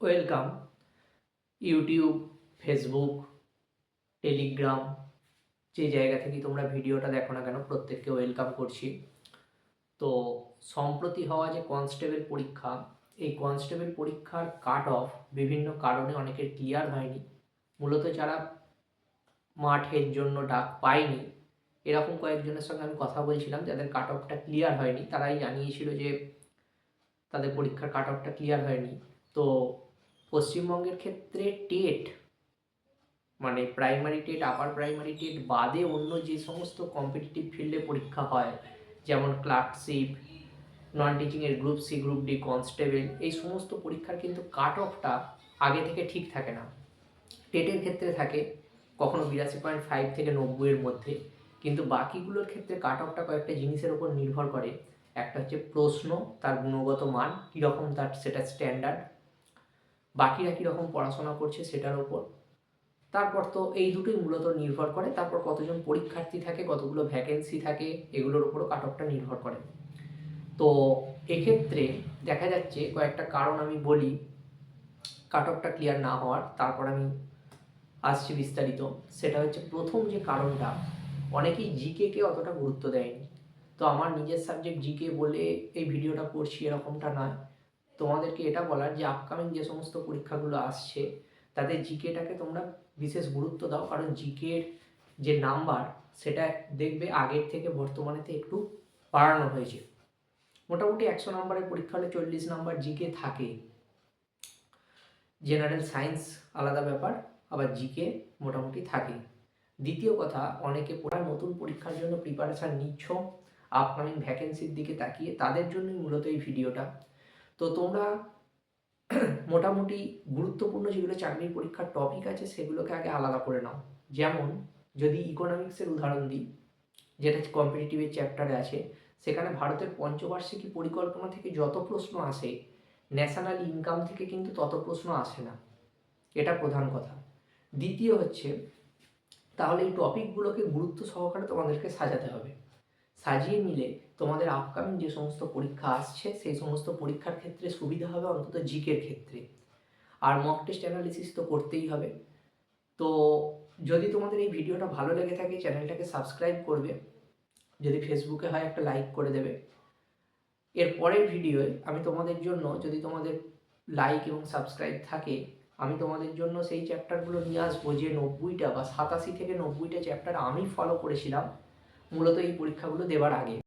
Welcome. YouTube, Facebook, Telegram, যে জায়গা থেকে তোমরা ভিডিওটা দেখো না কেন প্রত্যেককে ওয়েলকাম করছি। তো সম্প্রতি হওয়া যে কনস্টেবল পরীক্ষা, এই কনস্টেবল পরীক্ষার কাট অফ বিভিন্ন কারণে অনেকের ক্লিয়ার হয়নি। মূলত যারা মাঠের জন্য ডাক পায়নি, এরকম কয়েকজনের সঙ্গে আমি কথা বলছিলাম যাদের কাট অফটা ক্লিয়ার হয়নি, তারাই জানিয়েছিল যে তাদের পরীক্ষার কাট অফটা ক্লিয়ার হয়নি। তো পশ্চিমবঙ্গের ক্ষেত্রে টেট, মানে primary TET, upper primary TET বাদে অন্য যে সমস্ত কম্পিটিটিভ ফিল্ডে পরীক্ষা হয়, যেমন ক্লার্কশিপ, নন টিচিংয়ের group C, group D, constable, এই সমস্ত পরীক্ষার কিন্তু কাট অফটা আগে থেকে ঠিক থাকে না। টেটের ক্ষেত্রে থাকে কখনো 82.5 থেকে 90-এর মধ্যে, কিন্তু বাকিগুলোর ক্ষেত্রে কাট অফটা কয়েকটা জিনিসের উপর নির্ভর করে। একটা হচ্ছে প্রশ্ন, তার গুণগত মান কীরকম, তার সেটা স্ট্যান্ডার্ড, বাকিরা কীরকম পড়াশোনা করছে সেটার ওপর। তারপর তো এই দুটোই মূলত নির্ভর করে। তারপর কতজন পরীক্ষার্থী থাকে, কতগুলো ভ্যাকেন্সি থাকে, এগুলোর উপরও কাট অফটা নির্ভর করে। তো এক্ষেত্রে দেখা যাচ্ছে কয়েকটা কারণ আমি বলি কাট অফটা ক্লিয়ার না হওয়ার, তারপর আমি আসছি বিস্তারিত। সেটা হচ্ছে প্রথম যে কারণটা, অনেকেই জিকেকে অতটা গুরুত্ব দেয়নি। তো আমার নিজের সাবজেক্ট জিকে বলে এই ভিডিওটা করছি এরকমটা নয়, তোমাদেরকে এটা বলার যে আপকামিং যে সমস্ত পরীক্ষাগুলো আসছে তাদের জিকেটাকে তোমরা বিশেষ গুরুত্ব দাও, কারণ জিকের যে নাম্বার সেটা দেখবে আগের থেকে বর্তমানেতে একটু বাড়ানো হয়েছে। মোটামুটি 100 নম্বরের পরীক্ষা হলে 40 নম্বর জিকে থাকে। জেনারেল সায়েন্স আলাদা ব্যাপার, আবার জিকে মোটামুটি থাকে। দ্বিতীয় কথা, অনেকে পড়ার নতুন পরীক্ষার জন্য প্রিপারেশান নিচ্ছ আপকামিং ভ্যাকেন্সির দিকে তাকিয়ে, তাদের জন্যই মূলত এই ভিডিওটা। তো তোমরা মোটামুটি গুরুত্বপূর্ণ যেগুলো চাকরির পরীক্ষার টপিক আছে সেগুলোকে আগে আলাদা করে নাও। যেমন যদি ইকোনমিক্সের উদাহরণ দিই, যেটা কম্পিটিটিভের চ্যাপ্টারে আছে, সেখানে ভারতের পঞ্চবার্ষিকী পরিকল্পনা থেকে যত প্রশ্ন আসে, ন্যাশনাল ইনকাম থেকে কিন্তু তত প্রশ্ন আসে না, এটা প্রধান কথা। দ্বিতীয় হচ্ছে, তাহলে এই টপিকগুলোকে গুরুত্ব সহকারে তোমাদেরকে সাজাতে হবে। সাজিয়ে নিলে তোমাদের আপকামিং যে সমস্ত পরীক্ষা আসছে সেই সমস্ত পরীক্ষার ক্ষেত্রে সুবিধা হবে, অন্তত জিকের ক্ষেত্রে। আর মক টেস্ট অ্যানালিসিস তো করতেই হবে। তো যদি তোমাদের এই ভিডিওটা ভালো লেগে থাকে, চ্যানেলটাকে সাবস্ক্রাইব করবে, যদি ফেসবুকে হয় একটা লাইক করে দেবে। এর পরের ভিডিওয়ে আমি তোমাদের জন্য, যদি তোমাদের লাইক এবং সাবস্ক্রাইব থাকে, আমি তোমাদের জন্য সেই চ্যাপ্টারগুলো নিয়ে আসবো যে 90টা বা 87 থেকে 90টা চ্যাপ্টার আমি ফলো করেছিলাম মূলত এই পরীক্ষাগুলো দেওয়ার আগে।